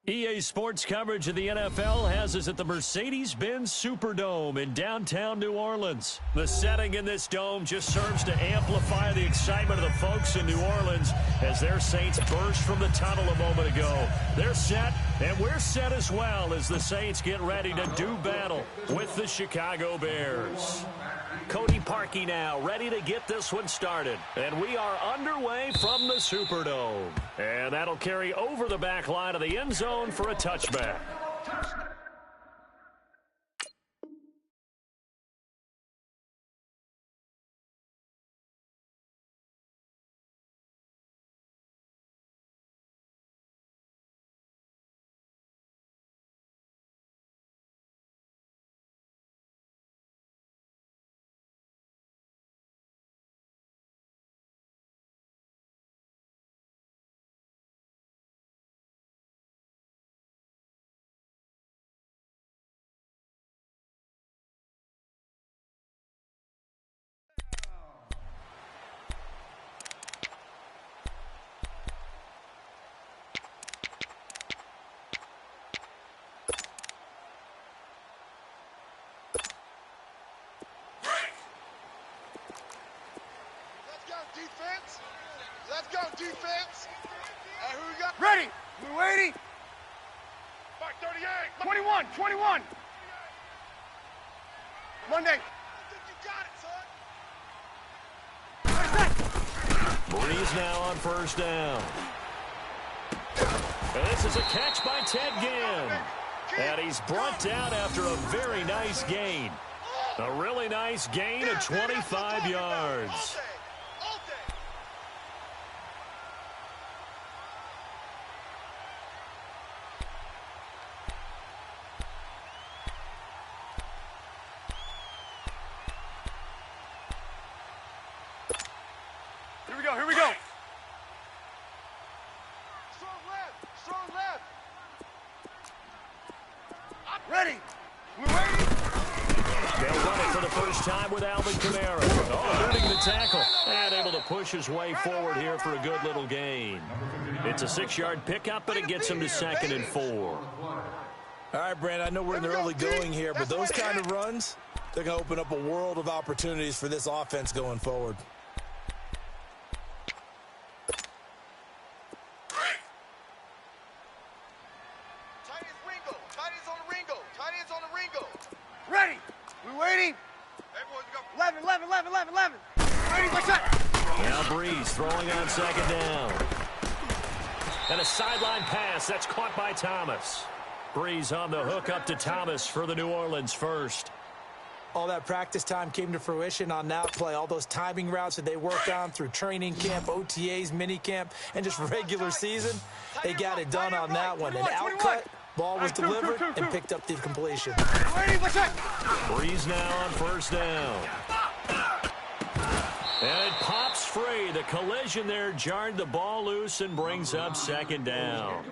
EA Sports coverage of the NFL has us at the Mercedes-Benz Superdome in downtown New Orleans. The setting in this dome just serves to amplify the excitement of the folks in New Orleans as their Saints burst from the tunnel a moment ago. They're set, and we're set as well as the Saints get ready to do battle with the Chicago Bears. Cody Parkey now ready to get this one started. And we are underway from the Superdome. And that'll carry over the back line of the end zone for a touchback. Defense. Let's go, defense. Hey, who we got? Ready. We're waiting. Mark 38. 21. 21. Monday. I think you got it, son. Breeze now on first down. And this is a catch by Ted Ginn. And he's brought down after a very nice gain. A really nice gain of 25 yards. Here we go. Strong left. Ready. We're waiting. They'll run it for the first time with Alvin Kamara. Oh, eluding the tackle. And able to push his way forward here for a good little gain. It's a 6-yard pickup, but it gets him to 2nd and 4. All right, Brandon, I know we're in the early going here, but those kind of runs, they're going to open up a world of opportunities for this offense going forward. Ready. We're waiting. 11. Ready, what's up? Now Breeze throwing on 2nd down. And a sideline pass. That's caught by Thomas. Breeze on the hook up to Thomas for the New Orleans first. All that practice time came to fruition on that play. All those timing routes that they worked on through training camp, OTAs, minicamp, and just regular season, they got it done on that one. An outcut. Ball was delivered and picked up the completion. Breeze now on first down. And it pops free. The collision there jarred the ball loose and brings up 2nd down.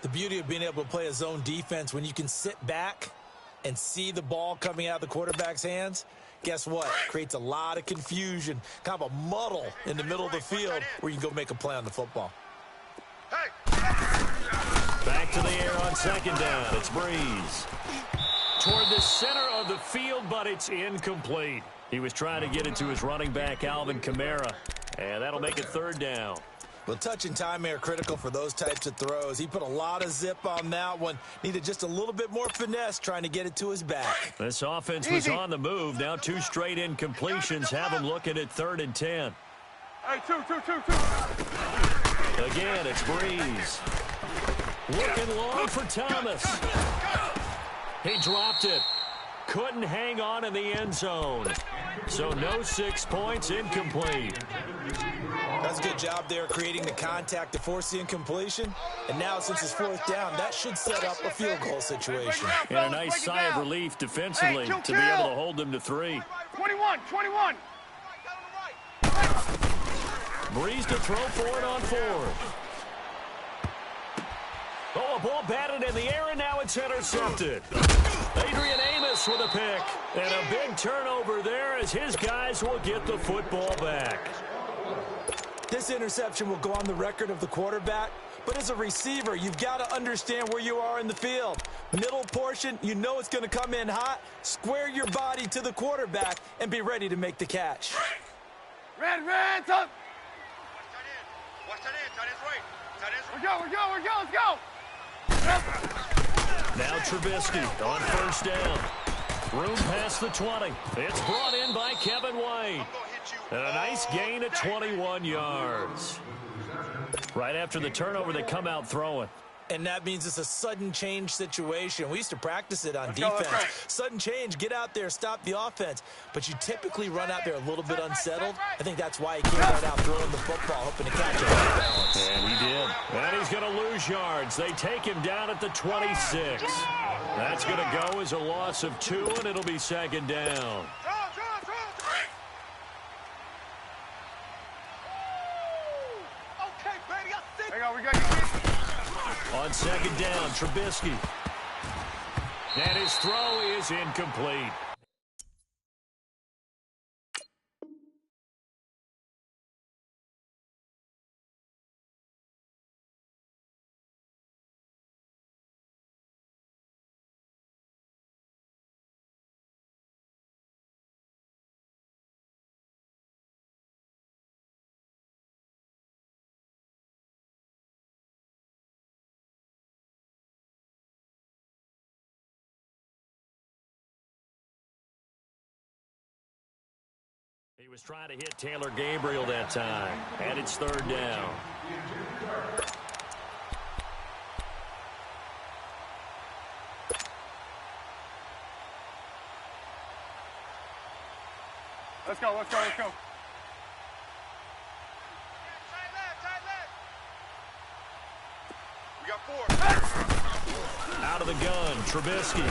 The beauty of being able to play a zone defense when you can sit back and see the ball coming out of the quarterback's hands, guess what? Creates a lot of confusion, kind of a muddle in the middle of the field where you can go make a play on the football. Back to the air on 2nd down. It's Breeze. Toward the center of the field, but it's incomplete. He was trying to get it to his running back, Alvin Kamara, and that'll make it 3rd down. Well, touch and time are critical for those types of throws. He put a lot of zip on that one. Needed just a little bit more finesse trying to get it to his back. This offense was on the move. Now 2 straight incompletions have him looking at 3rd and 10. Hey, two. Again, it's Breeze. Looking long for Thomas. He dropped it. Couldn't hang on in the end zone. So no 6 points, incomplete. That's a good job there creating the contact to force the incompletion. And now since it's 4th down, that should set up a field goal situation. And a nice sigh of relief defensively to be able to hold them to 3. 21. Breeze to throw for it on 4th. Oh, a ball batted in the air, and now it's intercepted. Adrian Amos with a pick. And a big turnover there as his guys will get the football back. This interception will go on the record of the quarterback But as a receiver, you've got to understand where you are in the field. Middle portion, you know it's going to come in hot. Square your body to the quarterback and be ready to make the catch. Red, up. Watch that in. Tight end's right. Tight end's right. We're go. Let's go. Now Trubisky on first down. Room past the 20. It's brought in by Kevin White. And a nice gain at 21 yards. Right after the turnover, they come out throwing. And that means it's a sudden change situation. We used to practice it on defense. Sudden change, get out there, stop the offense. But you typically run out there a little bit unsettled. I think that's why he came right out throwing the football, hoping to catch it off balance. And he did. And he's going to lose yards. They take him down at the 26. That's going to go as a loss of 2, and it'll be second down. Okay, baby, I see. We got you. On second down, Trubisky. And his throw is incomplete. He was trying to hit Taylor Gabriel that time, and it's third down. Let's go. Tight left. We got 4. Out of the gun, Trubisky.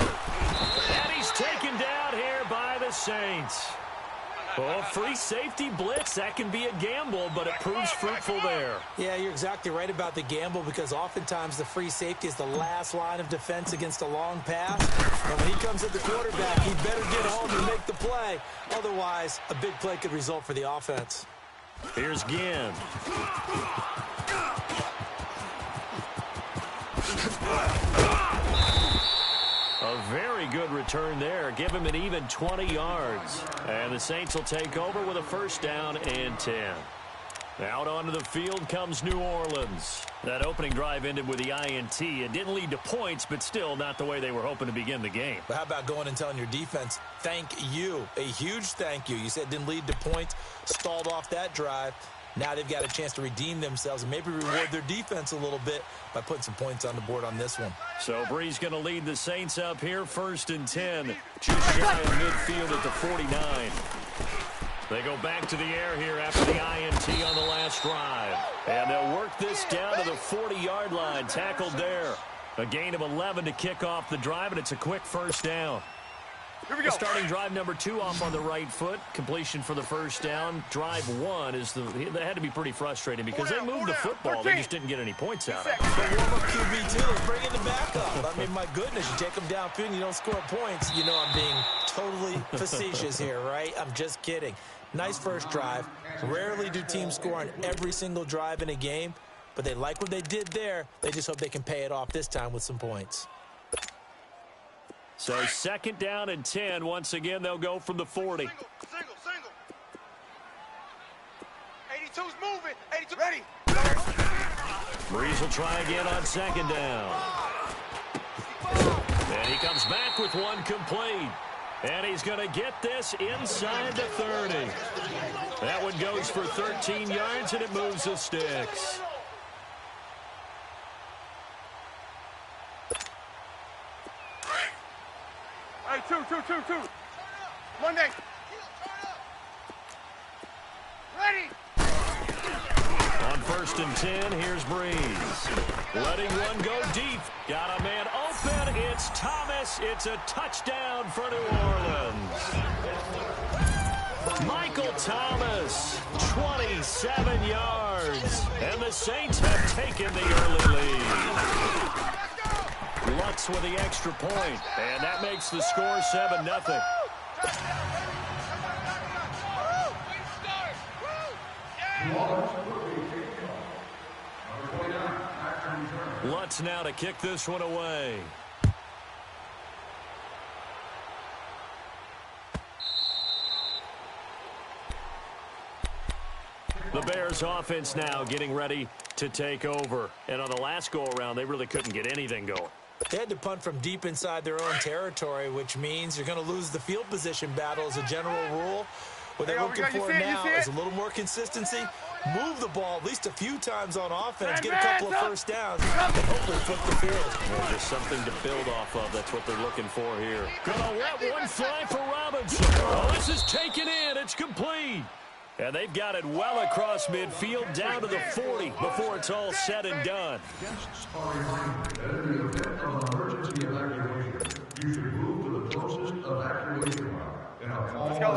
And he's taken down here by the Saints. Oh, free safety blitz, that can be a gamble, but it proves fruitful there. Yeah, you're exactly right about the gamble because oftentimes the free safety is the last line of defense against a long pass. And when he comes at the quarterback, he better get home and make the play. Otherwise, a big play could result for the offense. Here's Ginn. A very good return there. Give him an even 20 yards. And the Saints will take over with a first down and 10. Out onto the field comes New Orleans. That opening drive ended with the INT. It didn't lead to points, but still not the way they were hoping to begin the game. But how about going and telling your defense, thank you, a huge thank you. You said it didn't lead to points, stalled off that drive. Now they've got a chance to redeem themselves and maybe reward their defense a little bit by putting some points on the board on this one. So Bree's going to lead the Saints up here, first and 10. Just shy of midfield at the 49. They go back to the air here after the INT on the last drive. And they'll work this down to the 40-yard line, tackled there. A gain of 11 to kick off the drive, and it's a quick first down. Here we go. Starting drive number 2 off on the right foot. Completion for the first down. Drive 1 is that had to be pretty frustrating because they moved the football. They just didn't get any points out of it. But warm-up QB too. Let's bring in the backup. I mean, my goodness, you take them downfield and you don't score points. You know I'm being totally facetious here, right? I'm just kidding. Nice first drive. Rarely do teams score on every single drive in a game, but they like what they did there. They just hope they can pay it off this time with some points. So second down and 10. Once again, they'll go from the 40. Single. 82's moving. 82. Ready. Breeze will try again on second down. And he comes back with one complete. And he's going to get this inside the 30. That one goes for 13 yards, and it moves the sticks. Hey, two. Monday. Ready. On first and 10, here's Breeze. Letting one go deep. Got a man open. It's Thomas. It's a touchdown for New Orleans. Michael Thomas, 27 yards. And the Saints have taken the early lead. Lutz with the extra point, and that makes the score 7-0. Lutz now to kick this one away. The Bears offense now getting ready to take over. And on the last go-around, they really couldn't get anything going. They had to punt from deep inside their own territory, which means you're going to lose the field position battle as a general rule. What they're looking for now is a little more consistency, move the ball at least a few times on offense, get a couple of first downs, and hopefully flip the field. Well, just something to build off of. That's what they're looking for here. Gonna let one fly for Robinson. Oh, this is taken in. It's complete. And they've got it well across midfield down to the 40 before it's all said and done. Guests are reminded that in the event of an emergency evacuation, you should move to the closest evacuation route.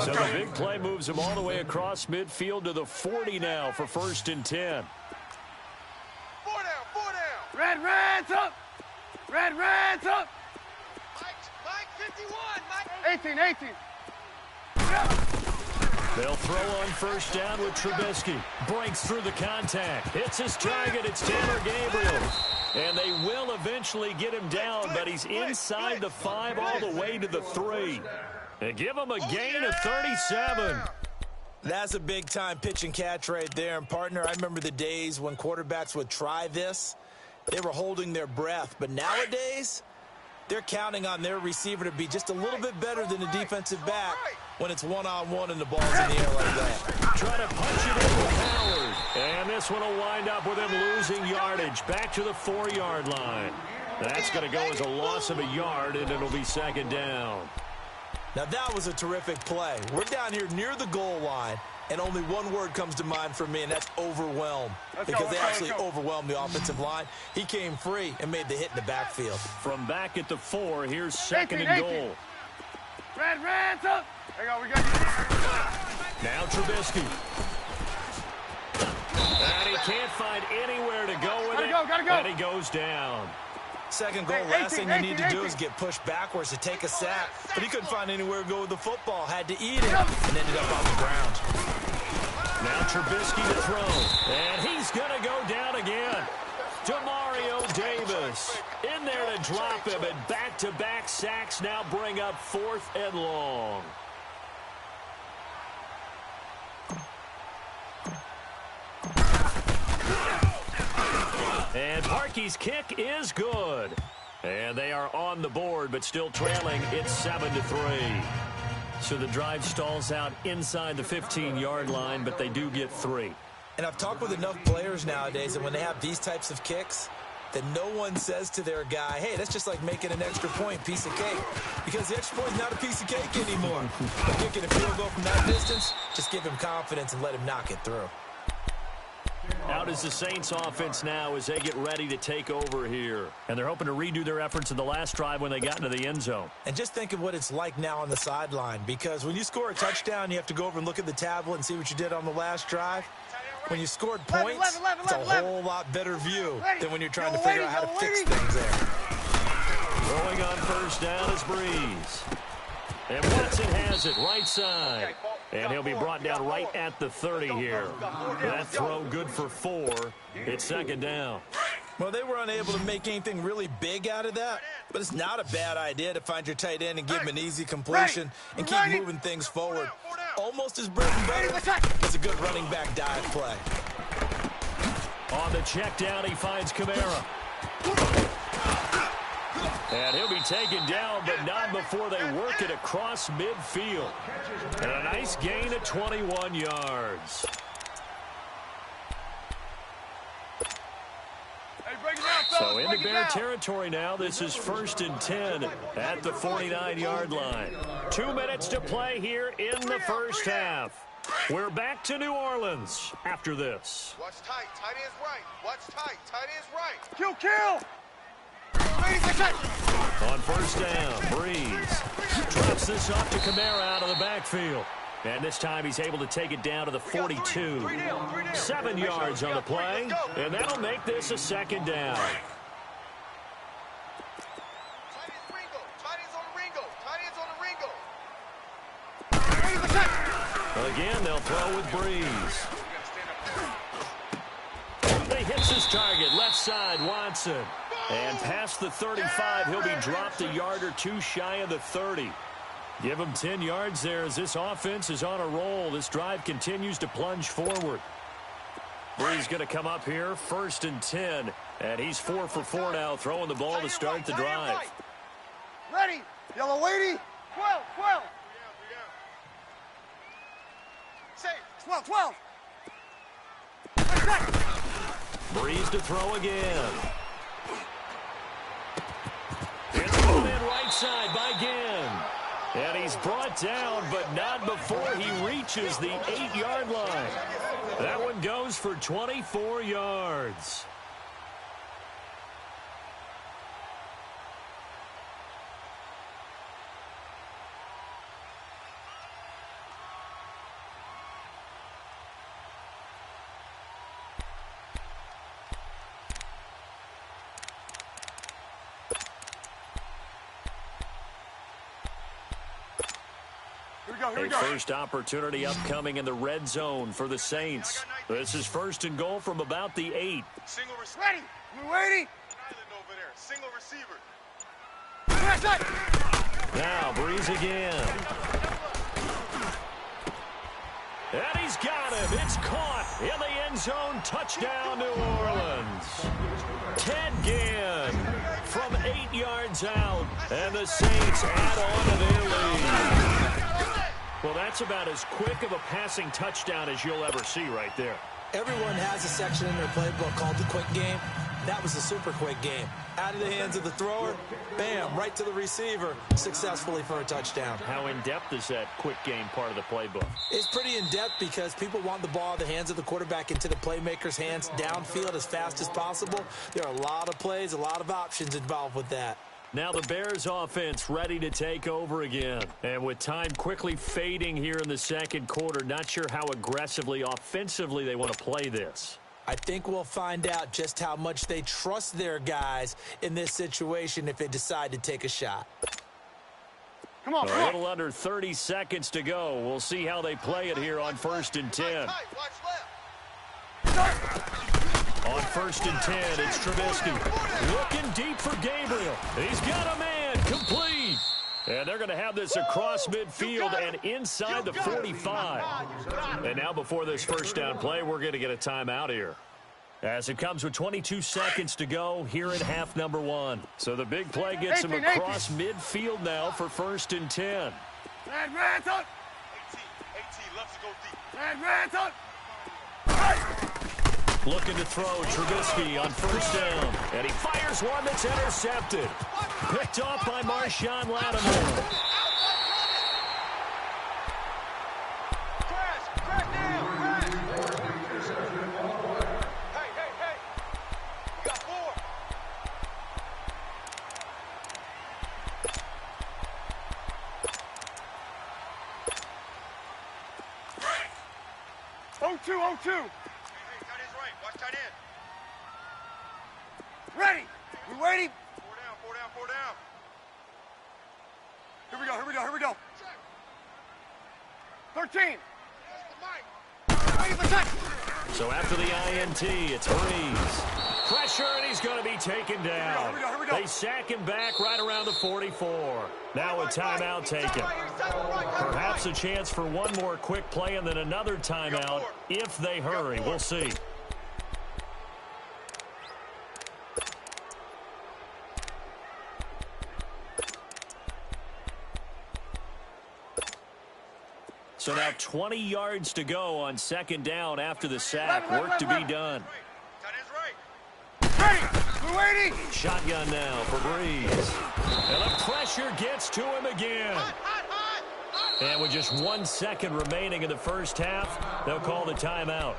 So the big play moves him all the way across midfield to the 40 now for 1st and 10. 4 down. Reds up. Reds up. Mike 51. Mike. 18. They'll throw on 1st down with Trubisky. Breaks through the contact. Hits his target. It's Taylor Gabriel. And they will eventually get him down, but he's inside the 5 all the way to the 3. And give him a gain of 37. That's a big-time pitch and catch right there. And, partner, I remember the days when quarterbacks would try this. They were holding their breath. But nowadays, they're counting on their receiver to be just a little bit better than the defensive back when it's one-on-one and the ball's in the air like that. Try to punch it in with Howard. And this one will wind up with him losing yardage back to the 4-yard line. That's going to go as a loss of a yard, and it'll be 2nd down. Now, that was a terrific play. We're down here near the goal line, and only one word comes to mind for me, and that's overwhelm. Because they actually overwhelmed the offensive line. He came free and made the hit in the backfield. From back at the 4, here's 2nd and goal. Reds up. We got Now Trubisky. And he can't find anywhere to go with it. Gotta go. And he goes down. 2nd goal, last thing you need to do is get pushed backwards to take a sack. But he couldn't find anywhere to go with the football. Had to eat it and ended up on the ground. Now Trubisky to throw. And he's going to go down again. Demario Davis in there to drop him. And back-to-back sacks now bring up 4th and long. And Parkey's kick is good. And they are on the board, but still trailing. It's 7-3. So the drive stalls out inside the 15-yard line, but they do get 3. And I've talked with enough players nowadays that when they have these types of kicks, that no one says to their guy, hey, that's just like making an extra point, piece of cake. Because the extra point is not a piece of cake anymore. But kicking a field goal from that distance, just give him confidence and let him knock it through. Out is the Saints offense now as they get ready to take over here. And they're hoping to redo their efforts in the last drive when they got into the end zone. And just think of what it's like now on the sideline, because when you score a touchdown, you have to go over and look at the tablet and see what you did on the last drive. When you scored points, it's a whole lot better view than when you're trying to figure out how to fix things there. Throwing on 1st down is Breeze. And Watson has it right side. And he'll be brought down right at the 30 here. That throw good for 4. It's 2nd down. Well, they were unable to make anything really big out of that, but it's not a bad idea to find your tight end and give him an easy completion and keep moving things forward. Almost as bread and butter as a good running back dive play. On the check down, he finds Kamara. And he'll be taken down, but not before they work it across midfield. And a nice gain of 21 yards. So into Bear territory now. This is 1st and 10 at the 49-yard line. 2 minutes to play here in the first half. We're back to New Orleans after this. Watch tight. Tight end's right. Watch tight. Tight end's right. Kill. On 1st down, Breeze drops this off to Kamara out of the backfield. And this time he's able to take it down to the 42. 7 yards on the play, and that'll make this a 2nd down. Tight end's Ringo. Tight end's on the Ringo. Again, they'll throw with Breeze. He hits his target, left side, Watson. And past the 35, he'll be dropped a yard or two shy of the 30. Give him 10 yards there as this offense is on a roll. This drive continues to plunge forward. Bree's going to come up here, 1st and 10. And he's 4 for 4 now, throwing the ball to start the drive. Ready. Yellow lady. 12, 12. Say 12, 12. Breeze to throw again. It's moved in right side by Ginn. And he's brought down, but not before he reaches the 8-yard line. That one goes for 24 yards. A first opportunity upcoming in the red zone for the Saints. This is 1st and goal from about the 8. Single receiver. Ready. We're waiting. Island over there. Single receiver. Now Breeze again. And he's got him. It's caught in the end zone. Touchdown, New Orleans. Ted Ginn from 8 yards out. And the Saints add on to their lead. Well, that's about as quick of a passing touchdown as you'll ever see right there. Everyone has a section in their playbook called the quick game. That was a super quick game. Out of the hands of the thrower, bam, right to the receiver, successfully for a touchdown. How in-depth is that quick game part of the playbook? It's pretty in-depth because people want the ball in the hands of the quarterback into the playmaker's hands downfield as fast as possible. There are a lot of plays, a lot of options involved with that. Now the Bears offense ready to take over again. And with time quickly fading here in the second quarter, not sure how aggressively, offensively they want to play this. I think we'll find out just how much they trust their guys in this situation if they decide to take a shot. Come on, A little under 30 seconds to go. We'll see how they play it here on 1st and 10. Watch left. On 1st and 10, it's Trubisky. Looking deep for Gabriel. He's got a man. Complete. And they're going to have this across midfield and inside the 45. And now before this first down play, we're going to get a timeout here. As it comes with 22 seconds to go here at half number 1. So the big play gets him across midfield now for 1st and 10. Red, up. AT loves to go deep. Red, up. Looking to throw, Trubisky on 1st down. And he fires one that's intercepted. Picked off by Marshawn Lattimore. Crash down, crash. Hey. You got 4. Right. 0-2. Watch tight end. Ready. We're waiting. 4 down. Here we go. 13. So after the INT, it's Breeze. Pressure, and he's going to be taken down. Here we go. They sack him back right around the 44. Now a timeout taken. Perhaps a chance for one more quick play and then another timeout if they hurry. We'll see. So now 20 yards to go on 2nd down after the sack. Work to be done. Tight end's right. Ready. We're waiting. Shotgun now for Breeze. And the pressure gets to him again. And with just 1 second remaining in the first half, they'll call the timeout.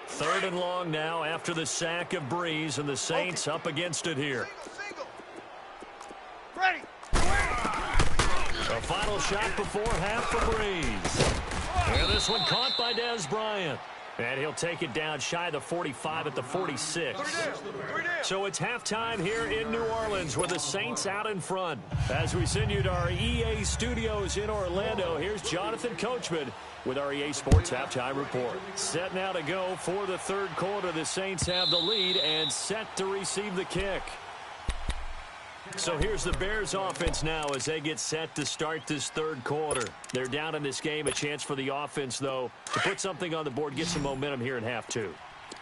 3rd and long now after the sack of Breeze, and the Saints up against it here. Ready. A final shot before half for Breeze. And this one caught by Dez Bryant. And he'll take it down shy of the 45 at the 46. So it's halftime here in New Orleans with the Saints out in front. As we send you to our EA studios in Orlando, here's Jonathan Coachman with our EA Sports Halftime Report. Set now to go for the third quarter. The Saints have the lead and set to receive the kick. So here's the Bears offense now as they get set to start this third quarter. They're down in this game. A chance for the offense, though, to put something on the board, get some momentum here in half two.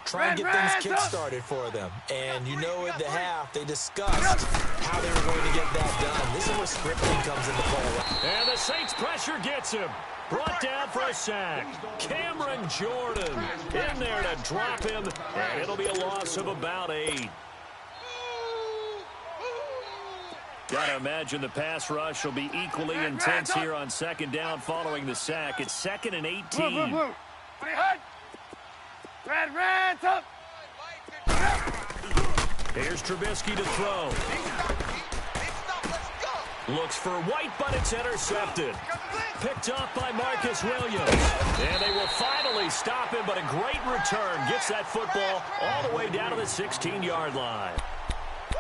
Try and get things kick-started for them. And you know at the half, they discussed how they were going to get that done. This is where scripting comes into play. And the Saints pressure gets him. Brought down for a sack. Cameron Jordan in there to drop him. And it'll be a loss of about 8. Got to imagine the pass rush will be equally intense here on second down following the sack. It's 2nd and 18. Red, up. Here's Trubisky to throw. Looks for White, but it's intercepted. Picked off by Marcus Williams. And they will finally stop him, but a great return. Gets that football all the way down to the 16-yard line.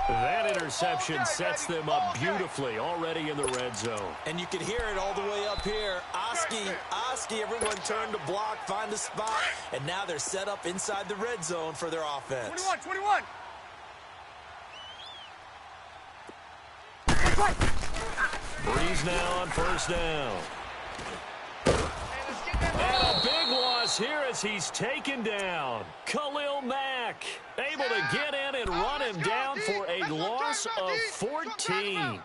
That interception sets them up beautifully already in the red zone. And you can hear it all the way up here. Oski, everyone turned to block, find a spot, and now they're set up inside the red zone for their offense. 21. Breeze now on first down. And a big loss here as he's taken down. Khalil Mack able to get in and run him down for a loss of 14.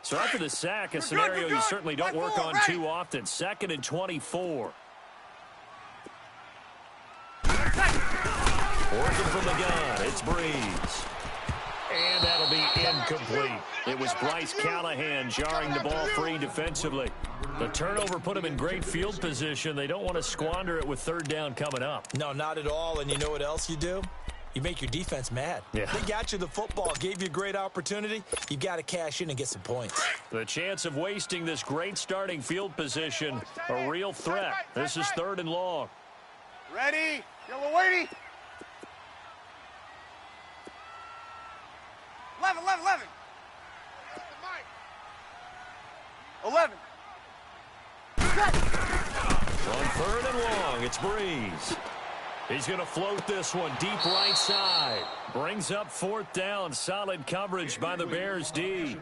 So after the sack, a scenario you certainly don't work on too often. 2nd and 24. Working from the gun, it's Breeze. And that'll be incomplete. It was Bryce Callahan jarring the ball free defensively. The turnover put him in great field position. They don't want to squander it with third down coming up. No, not at all. And you know what else you do? You make your defense mad. Yeah. They got you the football, gave you a great opportunity. You got to cash in and get some points. The chance of wasting this great starting field position, a real threat. This is 3rd and long. Ready. Yellow weighty. 11. 11. On 3rd and long, it's Breeze. He's going to float this one deep right side. Brings up 4th down. Solid coverage by the Bears D.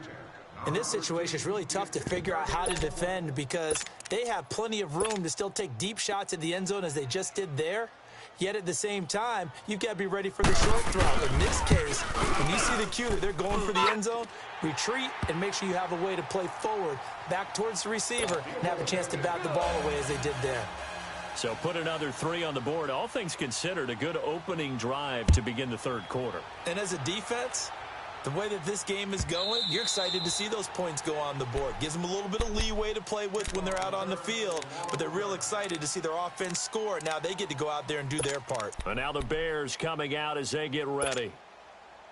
In this situation, it's really tough to figure out how to defend because they have plenty of room to still take deep shots at the end zone as they just did there. Yet at the same time, you've got to be ready for the short throw. In this case, when you see the cue that they're going for the end zone, retreat and make sure you have a way to play forward, back towards the receiver, and have a chance to bat the ball away as they did there. So put another 3 on the board. All things considered, a good opening drive to begin the third quarter. And as a defense, the way that this game is going, you're excited to see those points go on the board. Gives them a little bit of leeway to play with when they're out on the field, but they're real excited to see their offense score. Now they get to go out there and do their part. And now the Bears coming out as they get ready.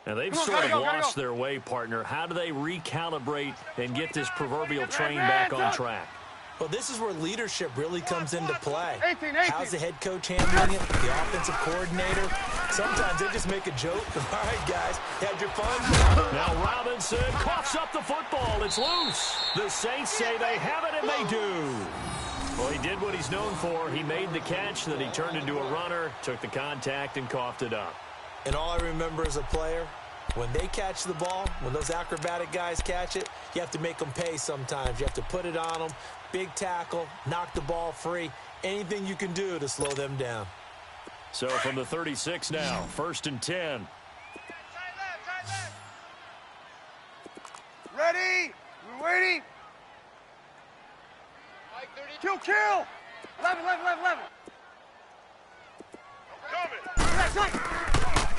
And they've sort of lost their way, partner. How do they recalibrate and get this proverbial train back on track? Well, this is where leadership really comes into play. 18. How's the head coach handling it? The offensive coordinator? Sometimes they just make a joke. All right, guys, had your fun? Now Robinson coughs up the football. It's loose. The Saints say they have it, and they do. Well, he did what he's known for. He made the catch, then he turned into a runner, took the contact, and coughed it up. And all I remember as a player, when they catch the ball, when those acrobatic guys catch it, you have to make them pay sometimes. You have to put it on them. Big tackle, knock the ball free. Anything you can do to slow them down. So from the 36 now, 1st and 10. Ready. We're waiting. Kill. 11.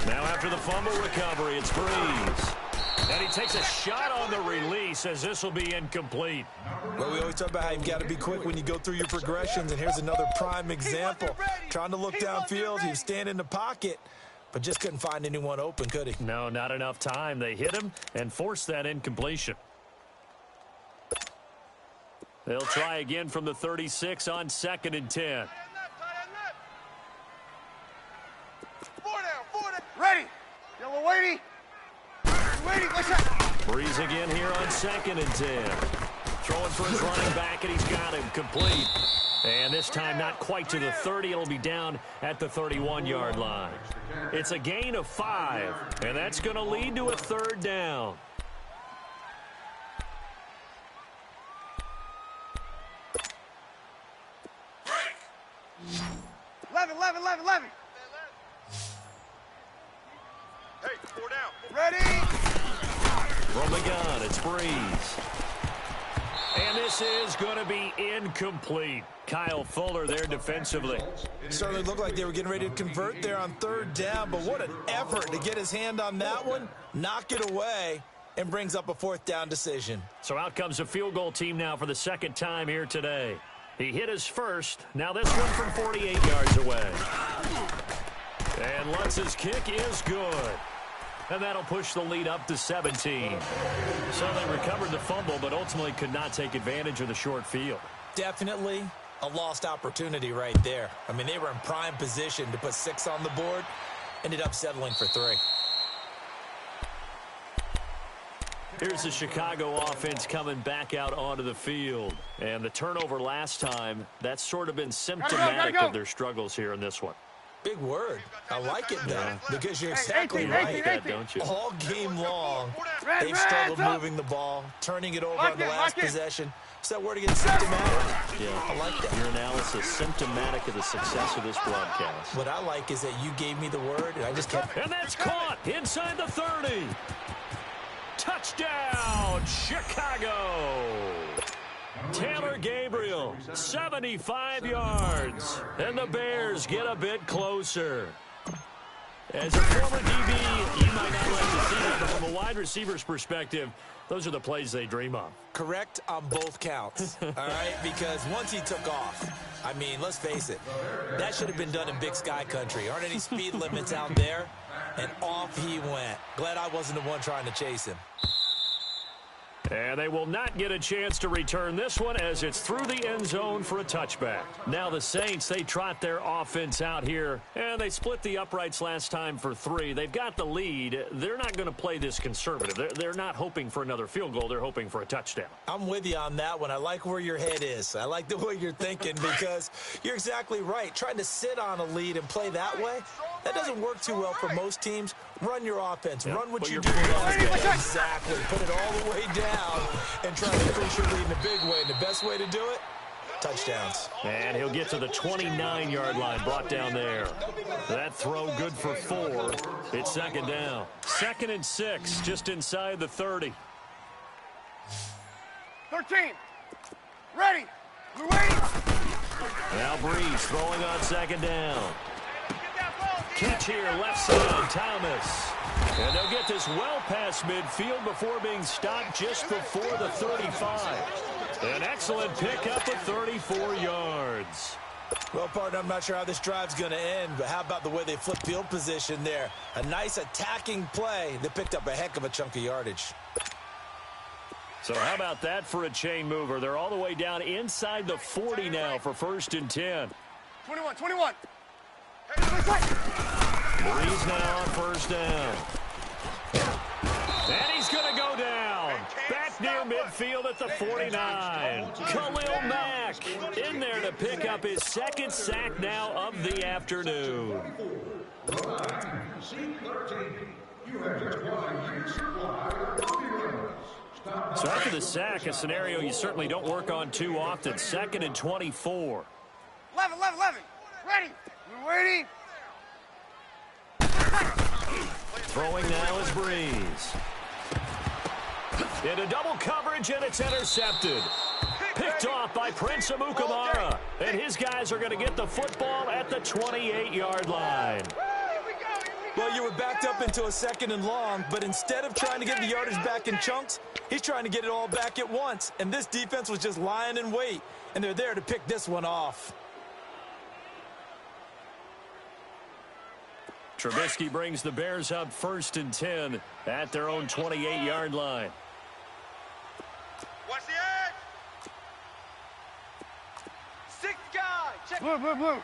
Now after the fumble recovery, it's Breeze. And he takes a shot on the release as this will be incomplete. Well, we always talk about how you've got to be quick when you go through your progressions, and here's another prime example. Trying to look downfield, he was standing in the pocket, but just couldn't find anyone open, could he? No, not enough time. They hit him and forced that incompletion. They'll try again from the 36 on 2nd and 10. 4 down. Ready. Yellow Whitey. Whitey, what's up? Breeze again here on 2nd and 10. Throwing for his running back, and he's got him complete. And this time not quite to the 30. It'll be down at the 31-yard line. It's a gain of 5, and that's going to lead to a 3rd down. 11. Hey, 4 down. Ready. From the gun, it's Breeze. And this is going to be incomplete. Kyle Fuller there defensively. It certainly looked like they were getting ready to convert there on 3rd down, but what an effort to get his hand on that one, knock it away, and brings up a 4th down decision. So out comes a field goal team now for the 2nd time here today. He hit his first. Now this one from 48 yards away. And Lutz's kick is good. And that'll push the lead up to 17. So they recovered the fumble, but ultimately could not take advantage of the short field. Definitely a lost opportunity right there. I mean, they were in prime position to put 6 on the board. Ended up settling for 3. Here's the Chicago offense coming back out onto the field. And the turnover last time, that's sort of been symptomatic of their struggles here in this one. Big word. I like it, though, because you're exactly right. That, don't you? All game long, they've struggled moving the ball, turning it over on the last possession. Is that word again symptomatic? Yeah, I like that. Your analysis symptomatic of the success of this broadcast. What I like is that you gave me the word, and I just kept... And that's caught inside the 30. Touchdown, Chicago. Taylor Gabriel, 75 yards. And the Bears get a bit closer. As a former DB, you might not like to see that, but from a wide receiver's perspective, those are the plays they dream of. Correct on both counts, all right? Because once he took off, I mean, let's face it, that should have been done in Big Sky Country. Aren't any speed limits out there? And off he went. Glad I wasn't the one trying to chase him. And they will not get a chance to return this one as it's through the end zone for a touchback. Now the Saints, they trot their offense out here, and they split the uprights last time for 3. They've got the lead. They're not going to play this conservative. They're not hoping for another field goal. They're hoping for a touchdown. I'm with you on that one. I like where your head is. I like the way you're thinking because you're exactly right. Trying to sit on a lead and play that way, that doesn't work too well for most teams. Run your offense. Yep. Run what Put you your do foot best. Exactly. Put it all the way down and try to increase your lead in a big way. And the best way to do it, touchdowns. And he'll get to the 29-yard line, brought down there. That throw good for 4. It's 2nd down. 2nd and 6, just inside the 30. 13. Ready. We're waiting. Now Breeze throwing on 2nd down. Catch here, left side, Thomas. And they'll get this well past midfield before being stopped just before the 35. An excellent pickup of 34 yards. Well, partner, I'm not sure how this drive's going to end, but how about the way they flipped field position there? A nice attacking play that picked up a heck of a chunk of yardage. So how about that for a chain mover? They're all the way down inside the 40 now for 1st and 10. 21. Breeze now on 1st down. And he's going to go down. Back near midfield at the 49. Khalil Mack in there to pick up his 2nd sack now of the afternoon. So after the sack, a scenario you certainly don't work on too often. 2nd and 24. 11. Ready. We're waiting. Throwing now is Breeze. Into double coverage, and it's intercepted. Picked off by Prince Amukamara. And his guys are going to get the football at the 28-yard line. Well, you were backed up into a 2nd and long, but instead of trying to get the yardage back in chunks, he's trying to get it all back at once. And this defense was just lying in wait, and they're there to pick this one off. Trubisky brings the Bears up 1st and 10 at their own 28-yard line. Watch the Blue, blue, blue.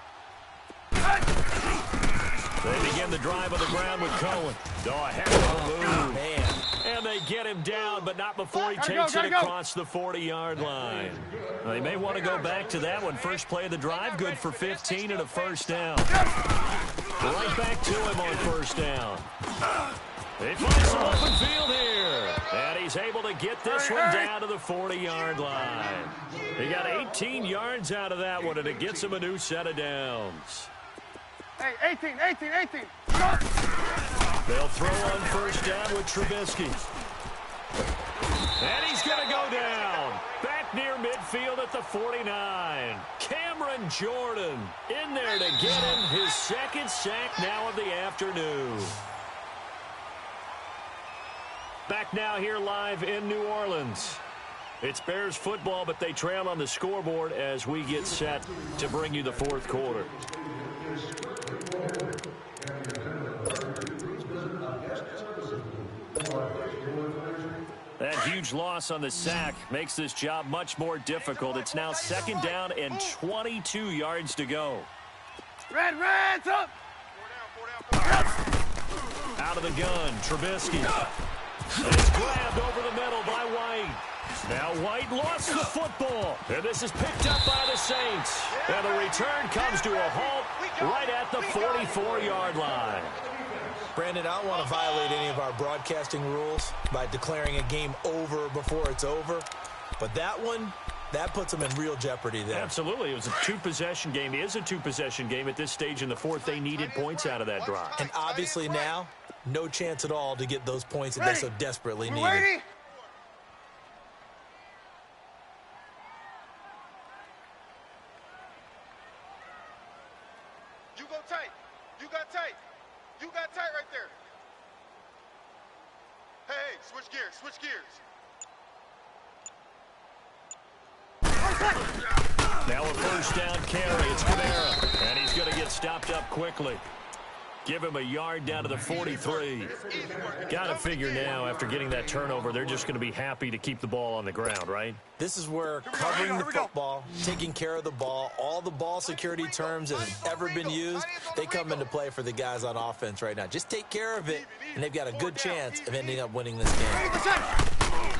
They begin the drive on the ground with Cohen. Oh, a heck of a move. Man. And they get him down, but not before he takes it across the 40-yard line. They may want to go back to that one. First play of the drive, good for 15 and a first down. Right back to him on first down. He finds some open field here. And he's able to get this one down to the 40-yard line. He got 18 yards out of that one, and it gets him a new set of downs. Hey, 18. They'll throw on first down with Trubisky. And he's going to go down. Back near midfield at the 49. Cameron Jordan in there to get him his second sack now of the afternoon. Back now here live in New Orleans. It's Bears football, but they trail on the scoreboard as we get set to bring you the fourth quarter. That huge loss on the sack makes this job much more difficult. It's now second down and 22 yards to go. Reds up. Out of the gun, Trubisky. And it's grabbed over the middle by White. Now White lost the football. And this is picked up by the Saints. And the return comes to a halt right at the 44-yard line. Brandon, I don't want to violate any of our broadcasting rules by declaring a game over before it's over. But that one, that puts them in real jeopardy there. Absolutely. It was a two-possession game. It is a two-possession game at this stage in the fourth. They needed points out of that drive. And obviously now, no chance at all to get those points that they so desperately needed. Ready? You go tight. You got tight. You got tight right there. Hey, switch gears. Switch gears. Now a first down carry. It's Kamara. And he's going to get stopped up quickly. Give him a yard down to the 43. Got to figure now, after getting that turnover, they're just going to be happy to keep the ball on the ground, right? This is where covering the football, taking care of the ball, all the ball security terms that have ever been used, they come into play for the guys on offense right now. Just take care of it, and they've got a good chance of ending up winning this game.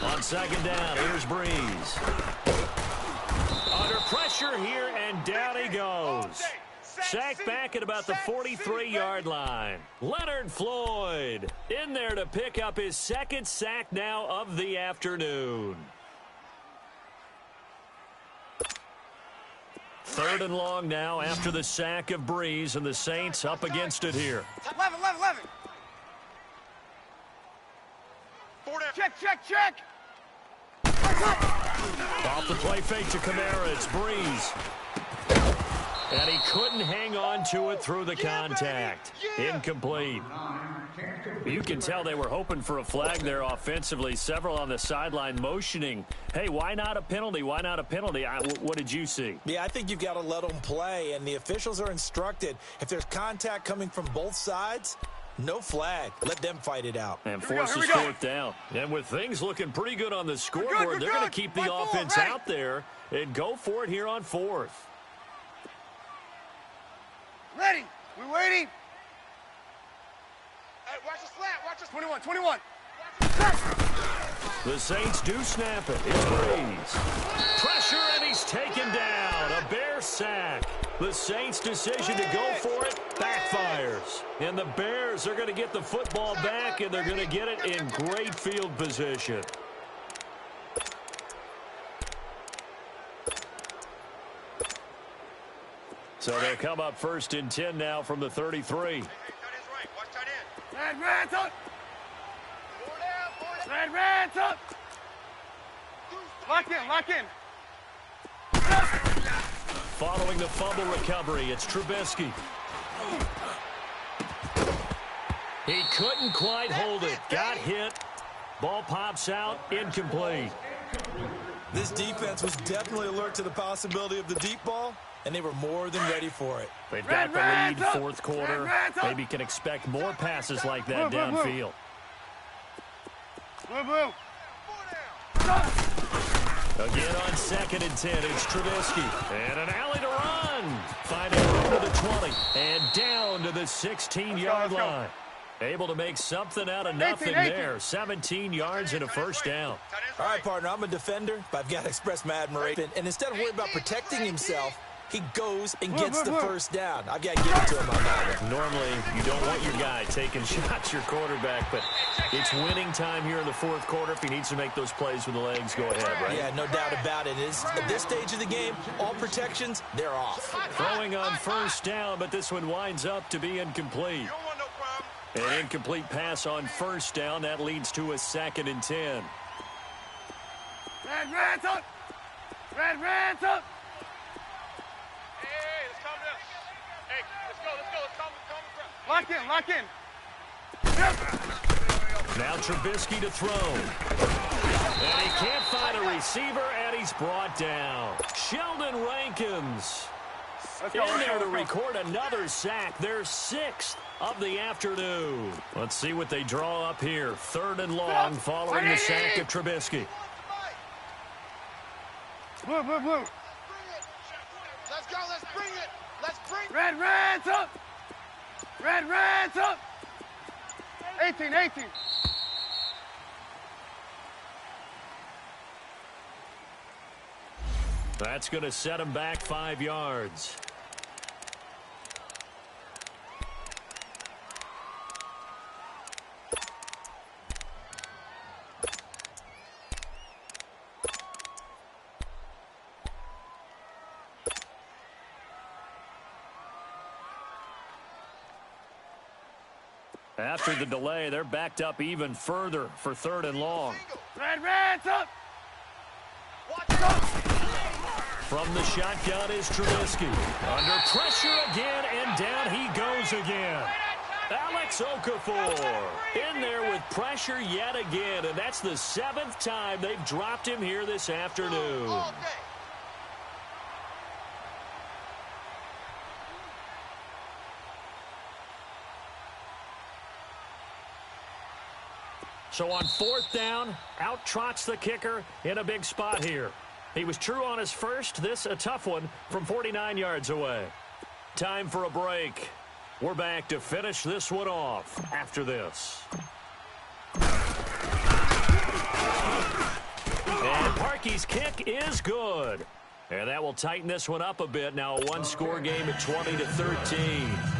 On second down, here's Breeze. Under pressure here, and down he goes. Sacked back at about the 43-yard line. Leonard Floyd in there to pick up his second sack now of the afternoon. Third and long now after the sack of Breeze, and the Saints up against it here. 11. Check. Off the play fake to Kamara, it's Breeze. And he couldn't hang on to it through the contact. Incomplete. You can tell they were hoping for a flag there offensively. Several on the sideline motioning, hey, why not a penalty? Why not a penalty? What did you see? Yeah, I think you've got to let them play, and the officials are instructed. If there's contact coming from both sides, no flag. Let them fight it out. And forces fourth down. And with things looking pretty good on the scoreboard, they're going to keep the offense out there and go for it here on fourth. Ready. We waiting. Hey, watch the slant. Watch the 21. The Saints do snap it. It's Breeze. Pressure, and he's taken down. A Bear sack. The Saints' decision to go for it backfires. And the Bears are going to get the football back, and they're going to get it in great field position. So they'll come up first and 10 now from the 33. Reds up. Reds up. Lock in. Following the fumble recovery, it's Trubisky. He couldn't quite hold it. Got hit. Ball pops out. Incomplete. This defense was definitely alert to the possibility of the deep ball, and they were more than ready for it. They've got the lead, fourth quarter. Maybe can expect more passes like that downfield. Blue. A Again on 2nd and 10, it's Trubisky. And an alley to run. Finding room to the 20. And down to the 16-yard line. Able to make something out of nothing there. 17 yards and a first down. All right, partner, I'm a defender, but I've got to express my admiration. And instead of worrying about protecting himself, he goes and gets the first down. I've got to give it to him on that one. Normally, you don't want your guy taking shots, your quarterback, but it's winning time here in the fourth quarter. If he needs to make those plays with the legs, go ahead, right? Yeah, no doubt about it. At this stage of the game, all protections, they're off. Throwing on first down, but this one winds up to be incomplete. An incomplete pass on first down. That leads to a 2nd and 10. Red, up! Red, up! Hey, let's calm down. Hey, let's go. Let's calm. Lock in. Now Trubisky to throw. And he can't find a receiver, and he's brought down. Sheldon Rankins in there to record another sack. Their 6th of the afternoon. Let's see what they draw up here. 3rd and long following the sack of Trubisky. Blue. Let's go. Let's bring it. Let's bring it. Red's up! Red's up! 18. That's going to set him back 5 yards. After the delay, they're backed up even further for 3rd and long. Red's up! From the shotgun is Trubisky. Under pressure again, and down he goes again. Alex Okafor in there with pressure yet again, and that's the 7th time they've dropped him here this afternoon. So on 4th down, out trots the kicker in a big spot here. He was true on his first. This a tough one from 49 yards away. Time for a break. We're back to finish this one off after this. And Parkey's kick is good. And that will tighten this one up a bit. Now a one-score game at 20-13.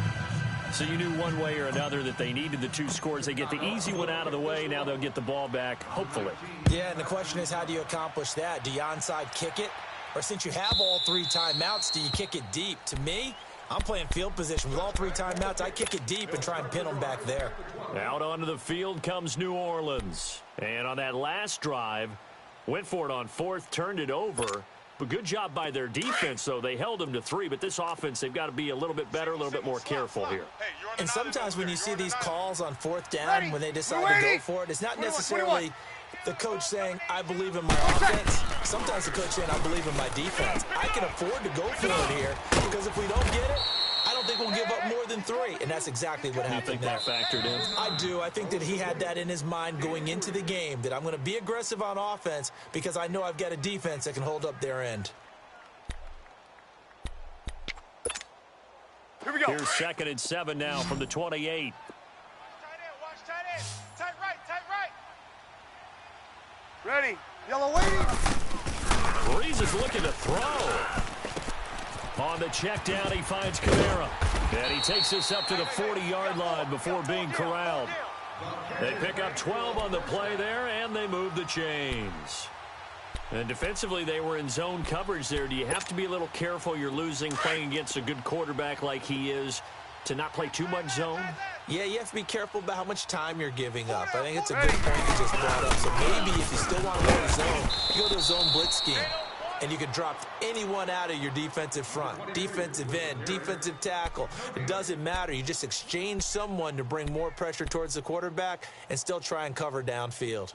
So you knew one way or another that they needed the 2 scores. They get the easy one out of the way. Now they'll get the ball back, hopefully. Yeah, and the question is, how do you accomplish that? Do you onside kick it? Or since you have all 3 timeouts, do you kick it deep? To me, I'm playing field position. With all 3 timeouts, I kick it deep and try and pin them back there. Out onto the field comes New Orleans. And on that last drive, went for it on 4th, turned it over. But good job by their defense, though. They held them to 3, but this offense, they've got to be a little bit better, a little bit more careful here. And sometimes when you see these calls on 4th down, when they decide to go for it, it's not necessarily the coach saying, I believe in my offense. Sometimes the coach saying, I believe in my defense. I can afford to go for it here, because if we don't get it, I don't think we'll give up more than 3, and that's exactly what happened there. You think that factored in? I do. I think that he had that in his mind going into the game, that I'm going to be aggressive on offense because I know I've got a defense that can hold up their end. Here we go. Here's 2nd and 7 now from the 28. Tight end, watch tight end. Tight right. Ready. Yellow waiting. Breeze is looking to throw. On the check down, he finds Kamara. And he takes this up to the 40-yard line before being corralled. They pick up 12 on the play there, and they move the chains. And defensively, they were in zone coverage there. Do you have to be a little careful? You're losing, playing against a good quarterback like he is, to not play too much zone? Yeah, you have to be careful about how much time you're giving up. I think it's a good point you just brought up. So maybe if you still want to go to zone, you go to a zone blitz scheme. And you can drop anyone out of your defensive front, defensive end, defensive tackle. It doesn't matter. You just exchange someone to bring more pressure towards the quarterback and still try and cover downfield.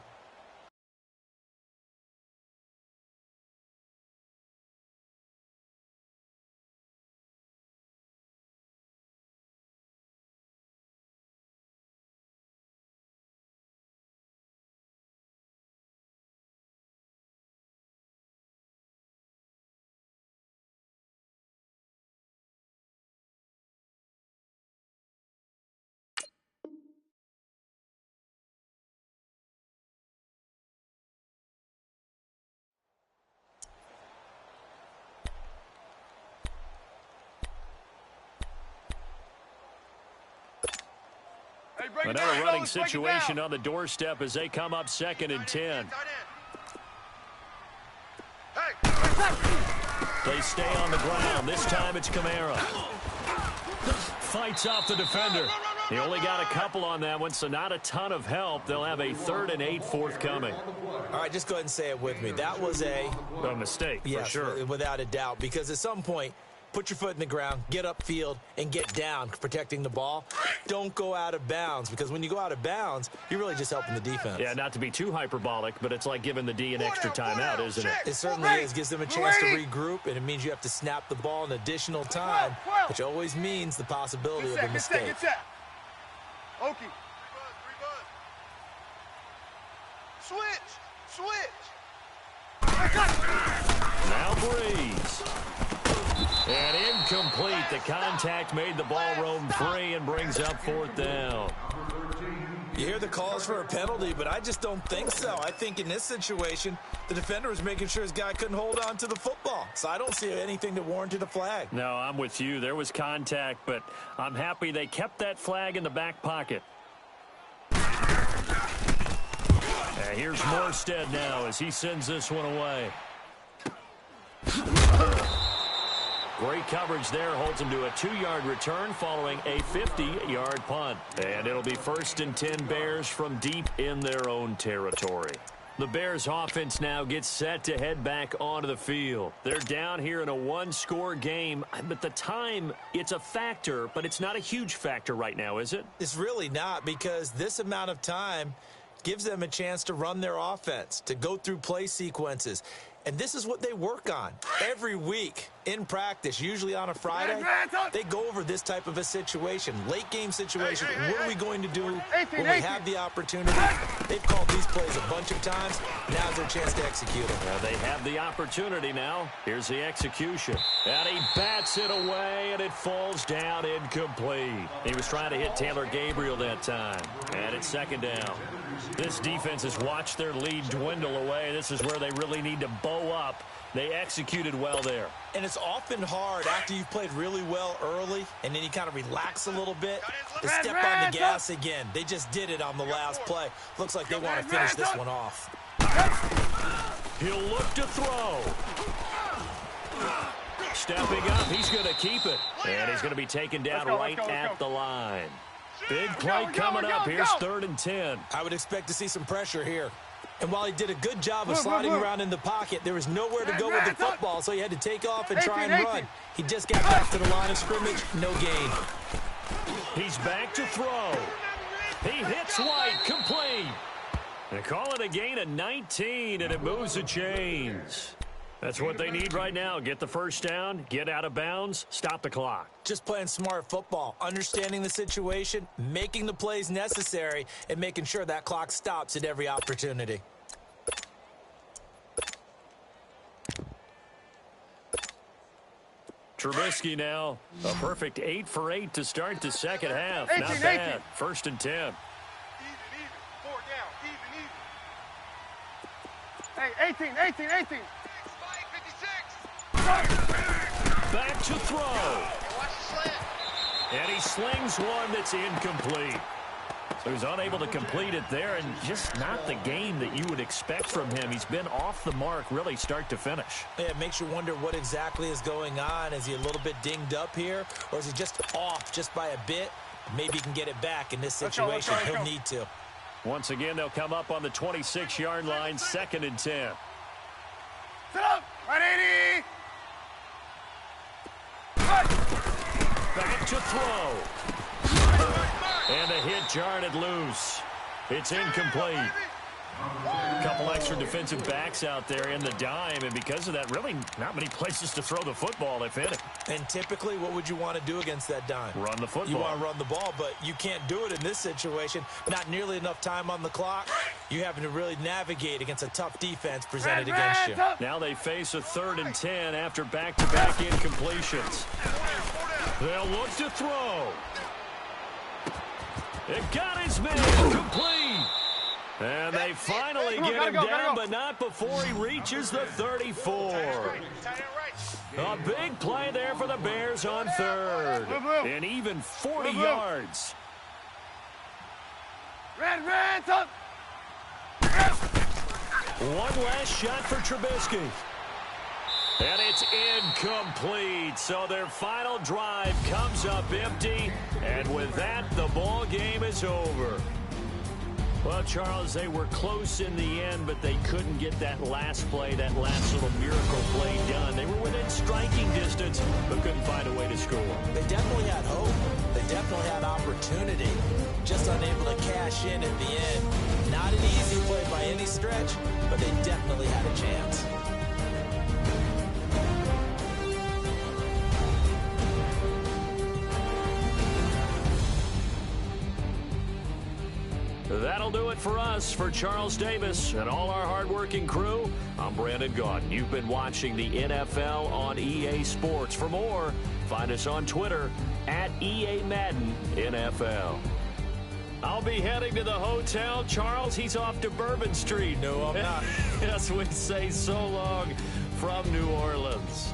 Another running situation on the doorstep as they come up 2nd and 10. They stay on the ground. This time it's Kamara. Fights off the defender. He only got a couple on that one, so not a ton of help. They'll have a 3rd and 8 forthcoming. All right, just go ahead and say it with me. That was a mistake, yes, for sure. Without a doubt, because at some point, put your foot in the ground, get upfield, and get down, protecting the ball. Don't go out of bounds, because when you go out of bounds, you're really just helping the defense. Yeah, not to be too hyperbolic, but it's like giving the D an extra timeout, isn't it? It certainly is. Gives them a chance to regroup, and it means you have to snap the ball an additional time, which always means the possibility of a mistake. Okie. Switch. Now Breeze. And incomplete. The contact made the ball roam free and brings up 4th down. You hear the calls for a penalty, but I just don't think so. I think in this situation, the defender was making sure his guy couldn't hold on to the football. So I don't see anything that warranted a flag. No, I'm with you. There was contact, but I'm happy they kept that flag in the back pocket. And here's Morstead now as he sends this one away. Great coverage there, holds him to a 2-yard return following a 50-yard punt. And it'll be 1st and 10 Bears from deep in their own territory. The Bears offense now gets set to head back onto the field. They're down here in a 1-score game, but the time, it's a factor, but it's not a huge factor right now, is it? It's really not, because this amount of time gives them a chance to run their offense, to go through play sequences. And this is what they work on every week in practice, usually on a Friday. They go over this type of a situation, late game situation. What are we going to do when we have the opportunity? They've called these plays a bunch of times. Now's their chance to execute them. They have the opportunity now. Here's the execution. And he bats it away, and it falls down incomplete. He was trying to hit Taylor Gabriel that time. And it's 2nd down. This defense has watched their lead dwindle away. This is where they really need to bow up. They executed well there. And it's often hard after you've played really well early and then you kind of relax a little bit to step on the gas again. They just did it on the last play. Looks like they want to finish this one off. He'll look to throw. Stepping up, he's going to keep it. And he's going to be taken down right at the line. Big play coming up. Here's 3rd and 10. I would expect to see some pressure here. And while he did a good job of sliding around in the pocket, there was nowhere to go with the football, so he had to take off and try and run. He just got back to the line of scrimmage, no gain. He's back to throw. He hits White, complete. They call it a gain of 19, and it moves the chains. That's what they need right now. Get the 1st down, get out of bounds, stop the clock. Just playing smart football, understanding the situation, making the plays necessary, and making sure that clock stops at every opportunity. Trubisky now, a perfect 8 for 8 to start the second half. 18, Not bad. 1st and 10. Even. 4 down. Even. Hey, 18. Back to throw. And he slings one that's incomplete. So he's unable to complete it there, and just not the game that you would expect from him. He's been off the mark really start to finish. Yeah, it makes you wonder what exactly is going on. Is he a little bit dinged up here, or is he just off just by a bit? Maybe he can get it back in this situation. He'll need to. Once again, they'll come up on the 26-yard line, 2nd and 10. Sit up. 180. Back to throw. And a hit jarred loose. It's incomplete. A couple extra defensive backs out there in the dime, and because of that, really not many places to throw the football if any. And typically, what would you want to do against that dime? Run the football. You want to run the ball, but you can't do it in this situation. Not nearly enough time on the clock. You having to really navigate against a tough defense presented against you. Now they face a 3rd and 10 after back-to-back incompletions. They'll look to throw. It got his man complete. And they finally get him down, but not before he reaches the 34. A big play there for the Bears on 3rd. And even 40 yards. Red, up! One last shot for Trubisky. And it's incomplete. So their final drive comes up empty. And with that, the ball game is over. Well, Charles, they were close in the end, but they couldn't get that last play, that last little miracle play done. They were within striking distance, but couldn't find a way to score. They definitely had hope. They definitely had opportunity. Just unable to cash in at the end. Not an easy play by any stretch, but they definitely had a chance. That'll do it for us. For Charles Davis and all our hardworking crew, I'm Brandon Gaudin. You've been watching the NFL on EA Sports. For more, find us on Twitter at EA Madden NFL. I'll be heading to the hotel. Charles, he's off to Bourbon Street. No, I'm not. Yes, we say so long from New Orleans.